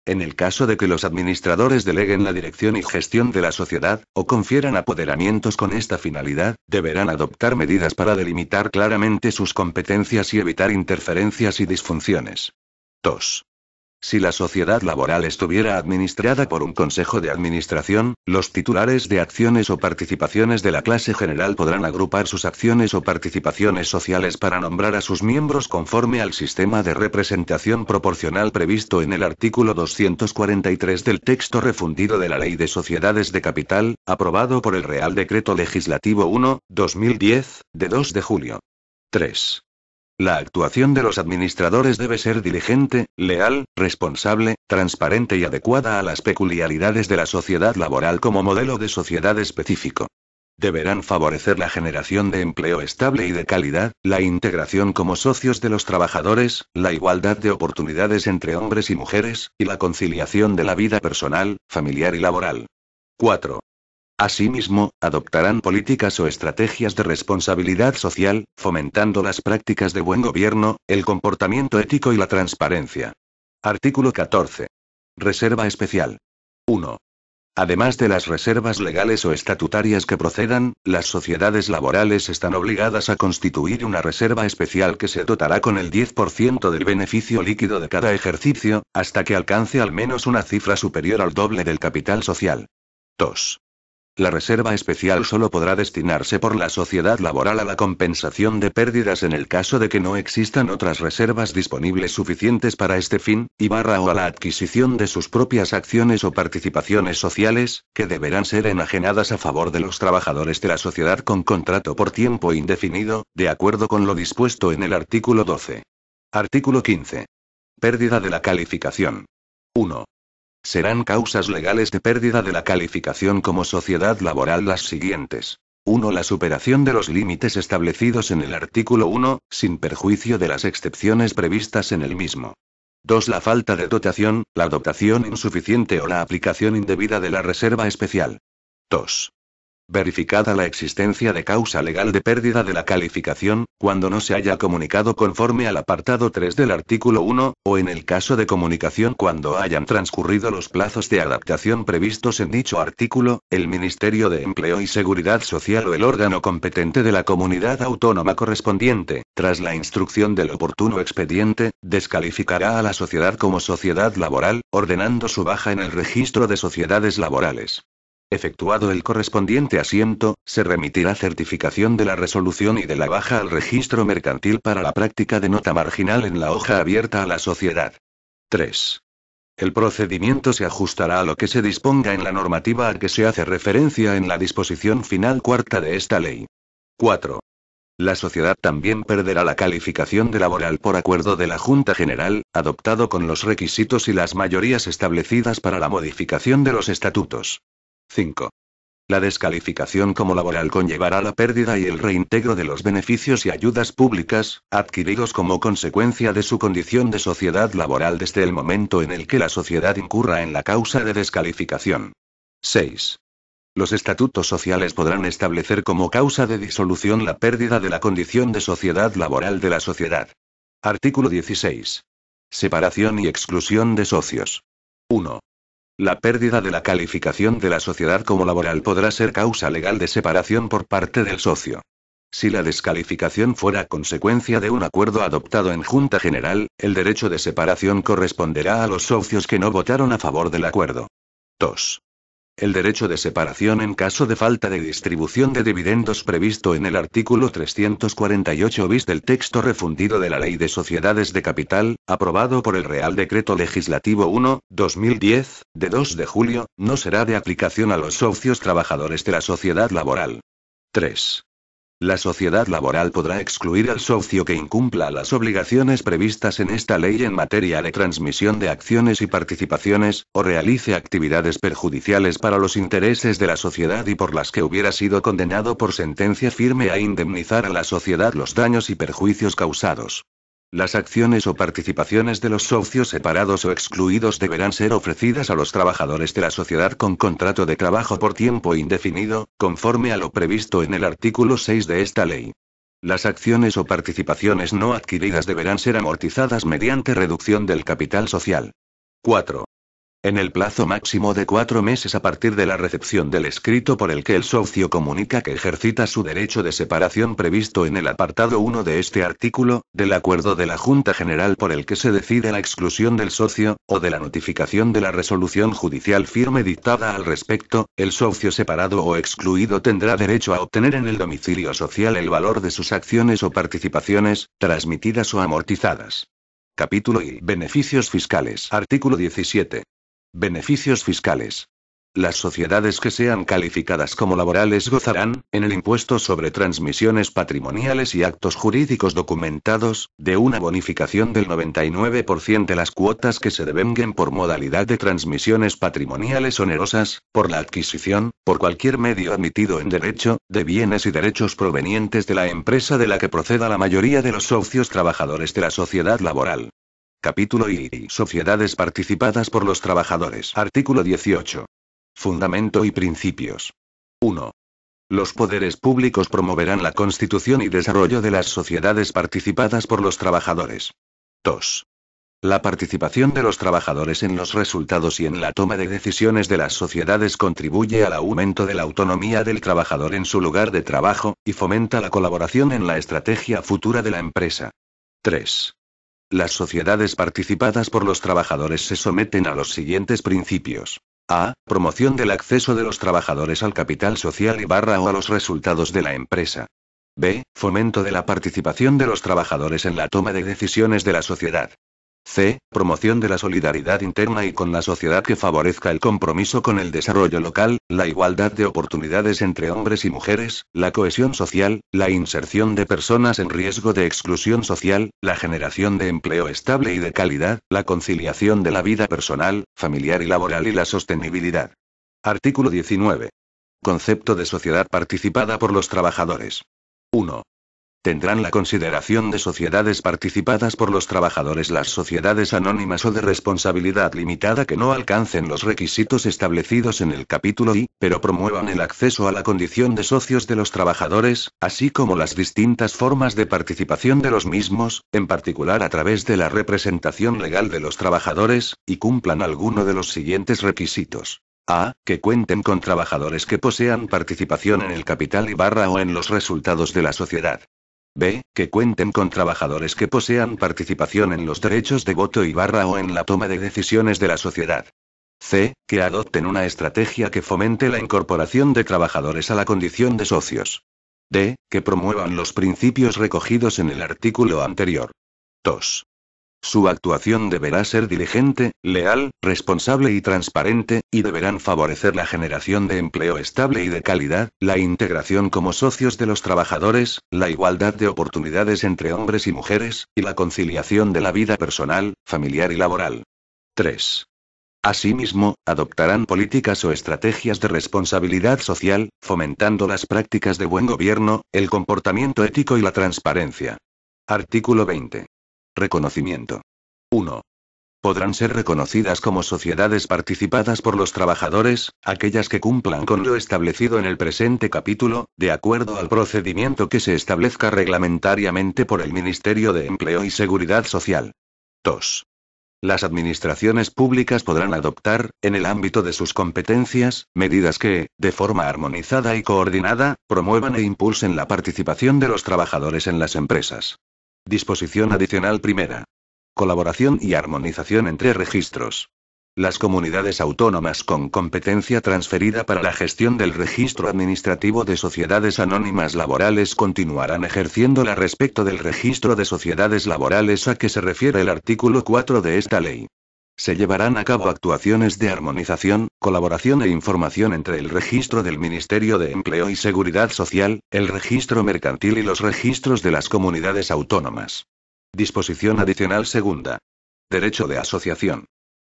En el caso de que los administradores deleguen la dirección y gestión de la sociedad, o confieran apoderamientos con esta finalidad, deberán adoptar medidas para delimitar claramente sus competencias y evitar interferencias y disfunciones. 2. Si la sociedad laboral estuviera administrada por un consejo de administración, los titulares de acciones o participaciones de la clase general podrán agrupar sus acciones o participaciones sociales para nombrar a sus miembros conforme al sistema de representación proporcional previsto en el artículo 243 del texto refundido de la Ley de Sociedades de Capital, aprobado por el Real Decreto Legislativo 1/2010, de 2 de julio. 3. La actuación de los administradores debe ser diligente, leal, responsable, transparente y adecuada a las peculiaridades de la sociedad laboral como modelo de sociedad específico. Deberán favorecer la generación de empleo estable y de calidad, la integración como socios de los trabajadores, la igualdad de oportunidades entre hombres y mujeres, y la conciliación de la vida personal, familiar y laboral. 4. Asimismo, adoptarán políticas o estrategias de responsabilidad social, fomentando las prácticas de buen gobierno, el comportamiento ético y la transparencia. Artículo 14. Reserva especial. 1. Además de las reservas legales o estatutarias que procedan, las sociedades laborales están obligadas a constituir una reserva especial que se dotará con el 10% del beneficio líquido de cada ejercicio, hasta que alcance al menos una cifra superior al doble del capital social. 2. La reserva especial solo podrá destinarse por la sociedad laboral a la compensación de pérdidas en el caso de que no existan otras reservas disponibles suficientes para este fin, o a la adquisición de sus propias acciones o participaciones sociales, que deberán ser enajenadas a favor de los trabajadores de la sociedad con contrato por tiempo indefinido, de acuerdo con lo dispuesto en el artículo 12. Artículo 15. Pérdida de la calificación. 1. Serán causas legales de pérdida de la calificación como sociedad laboral las siguientes. 1. La superación de los límites establecidos en el artículo 1, sin perjuicio de las excepciones previstas en el mismo. 2. La falta de dotación, la dotación insuficiente o la aplicación indebida de la reserva especial. 2. Verificada la existencia de causa legal de pérdida de la calificación, cuando no se haya comunicado conforme al apartado 3 del artículo 1, o en el caso de comunicación cuando hayan transcurrido los plazos de adaptación previstos en dicho artículo, el Ministerio de Empleo y Seguridad Social o el órgano competente de la comunidad autónoma correspondiente, tras la instrucción del oportuno expediente, descalificará a la sociedad como sociedad laboral, ordenando su baja en el registro de sociedades laborales. Efectuado el correspondiente asiento, se remitirá certificación de la resolución y de la baja al registro mercantil para la práctica de nota marginal en la hoja abierta a la sociedad. 3. El procedimiento se ajustará a lo que se disponga en la normativa a que se hace referencia en la disposición final cuarta de esta ley. 4. La sociedad también perderá la calificación de laboral por acuerdo de la Junta General, adoptado con los requisitos y las mayorías establecidas para la modificación de los estatutos. 5. La descalificación como laboral conllevará la pérdida y el reintegro de los beneficios y ayudas públicas, adquiridos como consecuencia de su condición de sociedad laboral desde el momento en el que la sociedad incurra en la causa de descalificación. 6. Los estatutos sociales podrán establecer como causa de disolución la pérdida de la condición de sociedad laboral de la sociedad. Artículo 16. Separación y exclusión de socios. 1. La pérdida de la calificación de la sociedad como laboral podrá ser causa legal de separación por parte del socio. Si la descalificación fuera consecuencia de un acuerdo adoptado en Junta General, el derecho de separación corresponderá a los socios que no votaron a favor del acuerdo. 2. El derecho de separación en caso de falta de distribución de dividendos previsto en el artículo 348 bis del texto refundido de la Ley de Sociedades de Capital, aprobado por el Real Decreto Legislativo 1/2010, de 2 de julio, no será de aplicación a los socios trabajadores de la sociedad laboral. 3. La sociedad laboral podrá excluir al socio que incumpla las obligaciones previstas en esta ley en materia de transmisión de acciones y participaciones, o realice actividades perjudiciales para los intereses de la sociedad y por las que hubiera sido condenado por sentencia firme a indemnizar a la sociedad los daños y perjuicios causados. Las acciones o participaciones de los socios separados o excluidos deberán ser ofrecidas a los trabajadores de la sociedad con contrato de trabajo por tiempo indefinido, conforme a lo previsto en el artículo 6 de esta ley. Las acciones o participaciones no adquiridas deberán ser amortizadas mediante reducción del capital social. 4. En el plazo máximo de 4 meses a partir de la recepción del escrito por el que el socio comunica que ejercita su derecho de separación previsto en el apartado 1 de este artículo, del acuerdo de la Junta General por el que se decide la exclusión del socio, o de la notificación de la resolución judicial firme dictada al respecto, el socio separado o excluido tendrá derecho a obtener en el domicilio social el valor de sus acciones o participaciones, transmitidas o amortizadas. Capítulo I. Beneficios fiscales. Artículo 17. Beneficios fiscales. Las sociedades que sean calificadas como laborales gozarán, en el impuesto sobre transmisiones patrimoniales y actos jurídicos documentados, de una bonificación del 99% de las cuotas que se devenguen por modalidad de transmisiones patrimoniales onerosas, por la adquisición, por cualquier medio admitido en derecho, de bienes y derechos provenientes de la empresa de la que proceda la mayoría de los socios trabajadores de la sociedad laboral. Capítulo I. Sociedades participadas por los trabajadores. Artículo 18. Fundamento y principios. 1. Los poderes públicos promoverán la constitución y desarrollo de las sociedades participadas por los trabajadores. 2. La participación de los trabajadores en los resultados y en la toma de decisiones de las sociedades contribuye al aumento de la autonomía del trabajador en su lugar de trabajo, y fomenta la colaboración en la estrategia futura de la empresa. 3. Las sociedades participadas por los trabajadores se someten a los siguientes principios. A. Promoción del acceso de los trabajadores al capital social y o a los resultados de la empresa. B. Fomento de la participación de los trabajadores en la toma de decisiones de la sociedad. C. Promoción de la solidaridad interna y con la sociedad que favorezca el compromiso con el desarrollo local, la igualdad de oportunidades entre hombres y mujeres, la cohesión social, la inserción de personas en riesgo de exclusión social, la generación de empleo estable y de calidad, la conciliación de la vida personal, familiar y laboral y la sostenibilidad. Artículo 19. Concepto de sociedad participada por los trabajadores. 1. Tendrán la consideración de sociedades participadas por los trabajadores las sociedades anónimas o de responsabilidad limitada que no alcancen los requisitos establecidos en el capítulo I, pero promuevan el acceso a la condición de socios de los trabajadores, así como las distintas formas de participación de los mismos, en particular a través de la representación legal de los trabajadores, y cumplan alguno de los siguientes requisitos. A. Que cuenten con trabajadores que posean participación en el capital y o en los resultados de la sociedad. B. Que cuenten con trabajadores que posean participación en los derechos de voto y o en la toma de decisiones de la sociedad. C. Que adopten una estrategia que fomente la incorporación de trabajadores a la condición de socios. D. Que promuevan los principios recogidos en el artículo anterior. 2. Su actuación deberá ser diligente, leal, responsable y transparente, y deberán favorecer la generación de empleo estable y de calidad, la integración como socios de los trabajadores, la igualdad de oportunidades entre hombres y mujeres, y la conciliación de la vida personal, familiar y laboral. 3. Asimismo, adoptarán políticas o estrategias de responsabilidad social, fomentando las prácticas de buen gobierno, el comportamiento ético y la transparencia. Artículo 20. Reconocimiento. 1. Podrán ser reconocidas como sociedades participadas por los trabajadores, aquellas que cumplan con lo establecido en el presente capítulo, de acuerdo al procedimiento que se establezca reglamentariamente por el Ministerio de Empleo y Seguridad Social. 2. Las administraciones públicas podrán adoptar, en el ámbito de sus competencias, medidas que, de forma armonizada y coordinada, promuevan e impulsen la participación de los trabajadores en las empresas. Disposición adicional primera. Colaboración y armonización entre registros. Las comunidades autónomas con competencia transferida para la gestión del registro administrativo de sociedades anónimas laborales continuarán ejerciéndola respecto del registro de sociedades laborales a que se refiere el artículo 4 de esta ley. Se llevarán a cabo actuaciones de armonización, colaboración e información entre el registro del Ministerio de Empleo y Seguridad Social, el registro mercantil y los registros de las comunidades autónomas. Disposición adicional segunda. Derecho de asociación.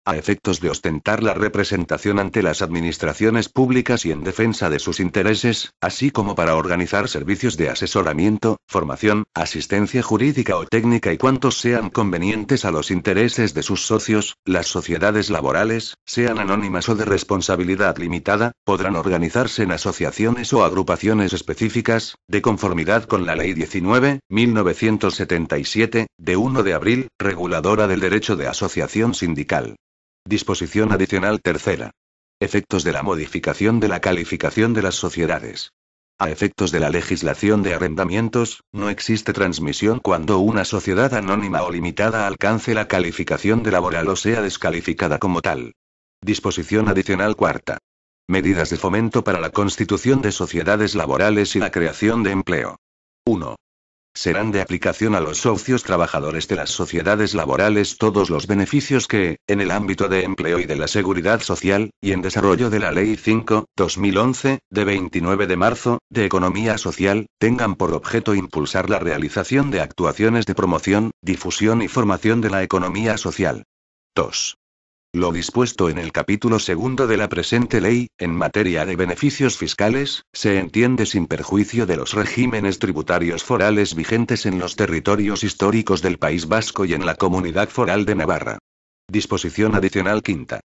A efectos de ostentar la representación ante las administraciones públicas y en defensa de sus intereses, así como para organizar servicios de asesoramiento, formación, asistencia jurídica o técnica y cuantos sean convenientes a los intereses de sus socios, las sociedades laborales, sean anónimas o de responsabilidad limitada, podrán organizarse en asociaciones o agrupaciones específicas, de conformidad con la Ley 19.1977, de 1 de abril, reguladora del derecho de asociación sindical. Disposición adicional tercera. Efectos de la modificación de la calificación de las sociedades. A efectos de la legislación de arrendamientos, no existe transmisión cuando una sociedad anónima o limitada alcance la calificación de laboral o sea descalificada como tal. Disposición adicional cuarta. Medidas de fomento para la constitución de sociedades laborales y la creación de empleo. 1. Serán de aplicación a los socios trabajadores de las sociedades laborales todos los beneficios que, en el ámbito de empleo y de la seguridad social, y en desarrollo de la Ley 5/2011, de 29 de marzo, de Economía Social, tengan por objeto impulsar la realización de actuaciones de promoción, difusión y formación de la economía social. 2. Lo dispuesto en el capítulo segundo de la presente ley, en materia de beneficios fiscales, se entiende sin perjuicio de los regímenes tributarios forales vigentes en los territorios históricos del País Vasco y en la Comunidad Foral de Navarra. Disposición adicional quinta.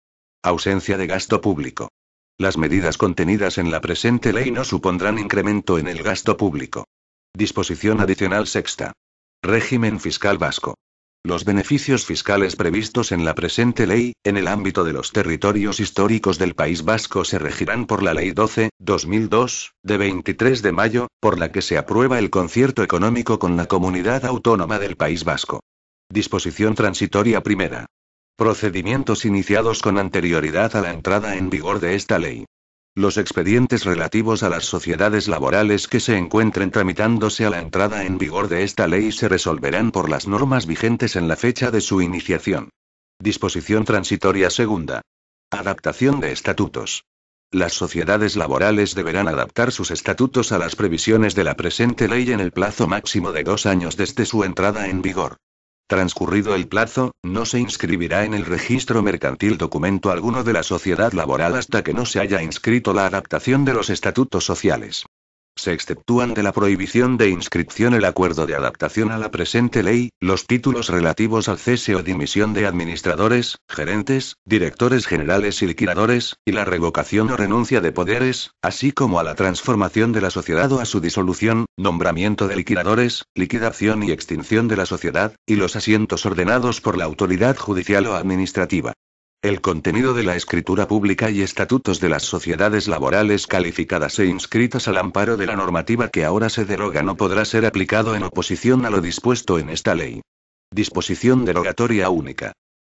Ausencia de gasto público. Las medidas contenidas en la presente ley no supondrán incremento en el gasto público. Disposición adicional sexta. Régimen fiscal vasco. Los beneficios fiscales previstos en la presente ley, en el ámbito de los territorios históricos del País Vasco se regirán por la Ley 12/2002, de 23 de mayo, por la que se aprueba el concierto económico con la Comunidad Autónoma del País Vasco. Disposición transitoria primera. Procedimientos iniciados con anterioridad a la entrada en vigor de esta ley. Los expedientes relativos a las sociedades laborales que se encuentren tramitándose a la entrada en vigor de esta ley se resolverán por las normas vigentes en la fecha de su iniciación. Disposición transitoria segunda. Adaptación de estatutos. Las sociedades laborales deberán adaptar sus estatutos a las previsiones de la presente ley en el plazo máximo de 2 años desde su entrada en vigor. Transcurrido el plazo, no se inscribirá en el registro mercantil documento alguno de la sociedad laboral hasta que no se haya inscrito la adaptación de los estatutos sociales. Se exceptúan de la prohibición de inscripción el acuerdo de adaptación a la presente ley, los títulos relativos al cese o dimisión de administradores, gerentes, directores generales y liquidadores, y la revocación o renuncia de poderes, así como a la transformación de la sociedad o a su disolución, nombramiento de liquidadores, liquidación y extinción de la sociedad, y los asientos ordenados por la autoridad judicial o administrativa. El contenido de la escritura pública y estatutos de las sociedades laborales calificadas e inscritas al amparo de la normativa que ahora se deroga no podrá ser aplicado en oposición a lo dispuesto en esta ley. Disposición derogatoria única.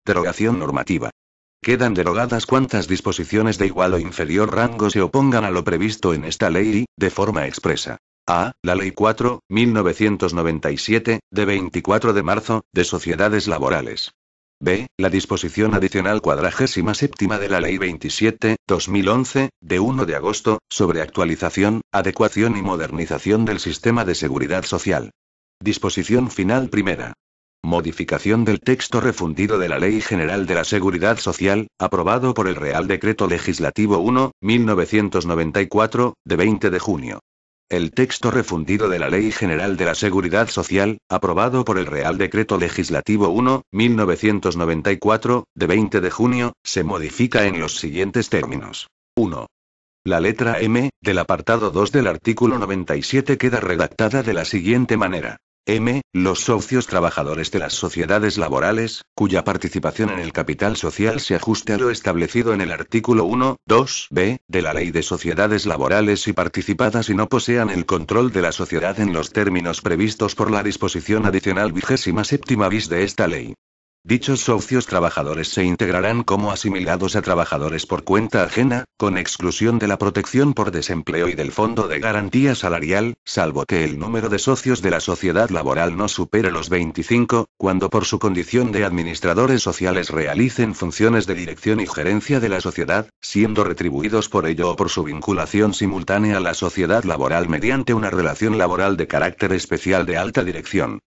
Derogación normativa. Quedan derogadas cuantas disposiciones de igual o inferior rango se opongan a lo previsto en esta ley y, de forma expresa. A. La Ley 4.1997, de 24 de marzo, de Sociedades Laborales. B. La disposición adicional 47ª de la Ley 27/2011, de 1 de agosto, sobre actualización, adecuación y modernización del sistema de seguridad social. Disposición final primera. Modificación del texto refundido de la Ley General de la Seguridad Social, aprobado por el Real Decreto Legislativo 1/1994, de 20 de junio. El texto refundido de la Ley General de la Seguridad Social, aprobado por el Real Decreto Legislativo 1/1994, de 20 de junio, se modifica en los siguientes términos. 1. La letra M, del apartado 2 del artículo 97 queda redactada de la siguiente manera. M. Los socios trabajadores de las sociedades laborales, cuya participación en el capital social se ajuste a lo establecido en el artículo 1, 2b, de la Ley de Sociedades Laborales y participadas y no posean el control de la sociedad en los términos previstos por la disposición adicional 27ª bis de esta ley. Dichos socios trabajadores se integrarán como asimilados a trabajadores por cuenta ajena, con exclusión de la protección por desempleo y del Fondo de Garantía Salarial, salvo que el número de socios de la sociedad laboral no supere los 25, cuando por su condición de administradores sociales realicen funciones de dirección y gerencia de la sociedad, siendo retribuidos por ello o por su vinculación simultánea a la sociedad laboral mediante una relación laboral de carácter especial de alta dirección.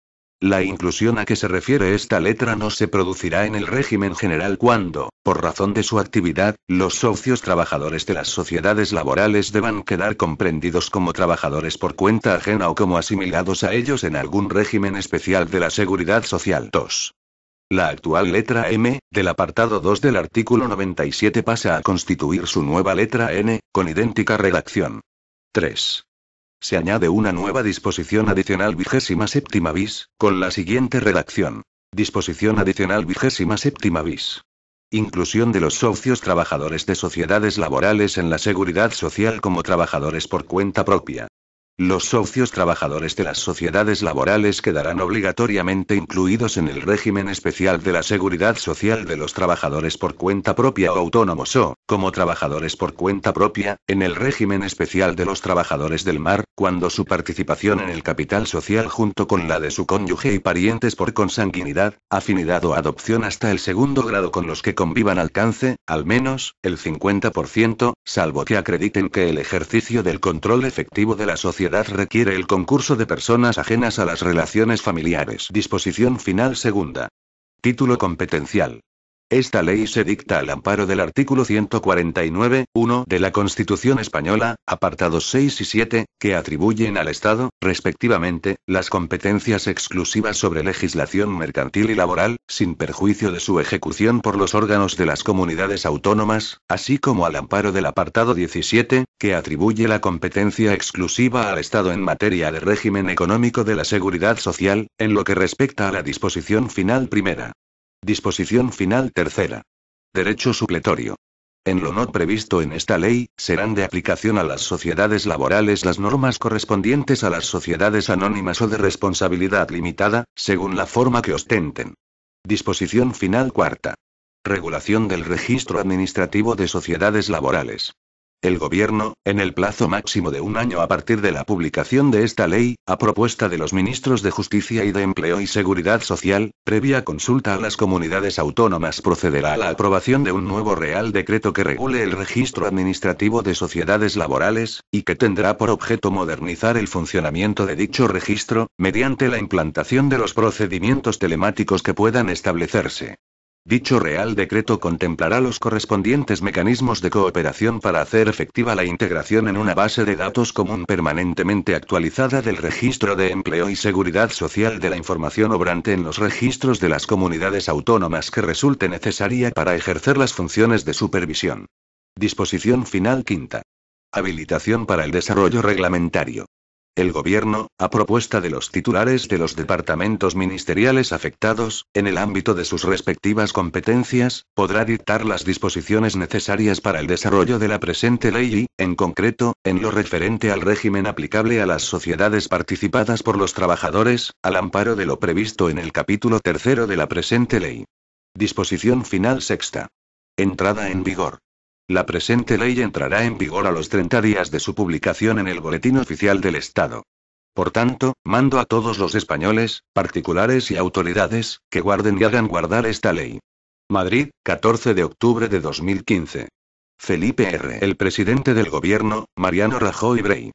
La inclusión a que se refiere esta letra no se producirá en el régimen general cuando, por razón de su actividad, los socios trabajadores de las sociedades laborales deban quedar comprendidos como trabajadores por cuenta ajena o como asimilados a ellos en algún régimen especial de la seguridad social. 2. La actual letra M, del apartado 2 del artículo 97 pasa a constituir su nueva letra N, con idéntica redacción. 3. Se añade una nueva disposición adicional 27ª bis, con la siguiente redacción. Disposición adicional 27ª bis. Inclusión de los socios trabajadores de sociedades laborales en la seguridad social como trabajadores por cuenta propia. Los socios trabajadores de las sociedades laborales quedarán obligatoriamente incluidos en el régimen especial de la seguridad social de los trabajadores por cuenta propia o autónomos o, como trabajadores por cuenta propia, en el régimen especial de los trabajadores del mar, cuando su participación en el capital social junto con la de su cónyuge y parientes por consanguinidad, afinidad o adopción hasta el segundo grado con los que convivan alcance, al menos, el 50%, salvo que acrediten que el ejercicio del control efectivo de la sociedad requiere el concurso de personas ajenas a las relaciones familiares. Disposición final segunda. Título competencial. Esta ley se dicta al amparo del artículo 149.1 de la Constitución Española, apartados 6 y 7, que atribuyen al Estado, respectivamente, las competencias exclusivas sobre legislación mercantil y laboral, sin perjuicio de su ejecución por los órganos de las comunidades autónomas, así como al amparo del apartado 17, que atribuye la competencia exclusiva al Estado en materia de régimen económico de la seguridad social, en lo que respecta a la disposición final primera. Disposición final tercera. Derecho supletorio. En lo no previsto en esta ley, serán de aplicación a las sociedades laborales las normas correspondientes a las sociedades anónimas o de responsabilidad limitada, según la forma que ostenten. Disposición final cuarta. Regulación del registro administrativo de sociedades laborales. El Gobierno, en el plazo máximo de un año a partir de la publicación de esta ley, a propuesta de los ministros de Justicia y de Empleo y Seguridad Social, previa consulta a las comunidades autónomas, procederá a la aprobación de un nuevo Real Decreto que regule el registro administrativo de sociedades laborales, y que tendrá por objeto modernizar el funcionamiento de dicho registro, mediante la implantación de los procedimientos telemáticos que puedan establecerse. Dicho Real Decreto contemplará los correspondientes mecanismos de cooperación para hacer efectiva la integración en una base de datos común permanentemente actualizada del Registro de Empleo y Seguridad Social de la información obrante en los registros de las comunidades autónomas que resulte necesaria para ejercer las funciones de supervisión. Disposición final quinta. Habilitación para el desarrollo reglamentario. El Gobierno, a propuesta de los titulares de los departamentos ministeriales afectados, en el ámbito de sus respectivas competencias, podrá dictar las disposiciones necesarias para el desarrollo de la presente ley y, en concreto, en lo referente al régimen aplicable a las sociedades participadas por los trabajadores, al amparo de lo previsto en el capítulo tercero de la presente ley. Disposición final sexta. Entrada en vigor. La presente ley entrará en vigor a los 30 días de su publicación en el Boletín Oficial del Estado. Por tanto, mando a todos los españoles, particulares y autoridades, que guarden y hagan guardar esta ley. Madrid, 14 de octubre de 2015. Felipe R. El presidente del gobierno, Mariano Rajoy Brey.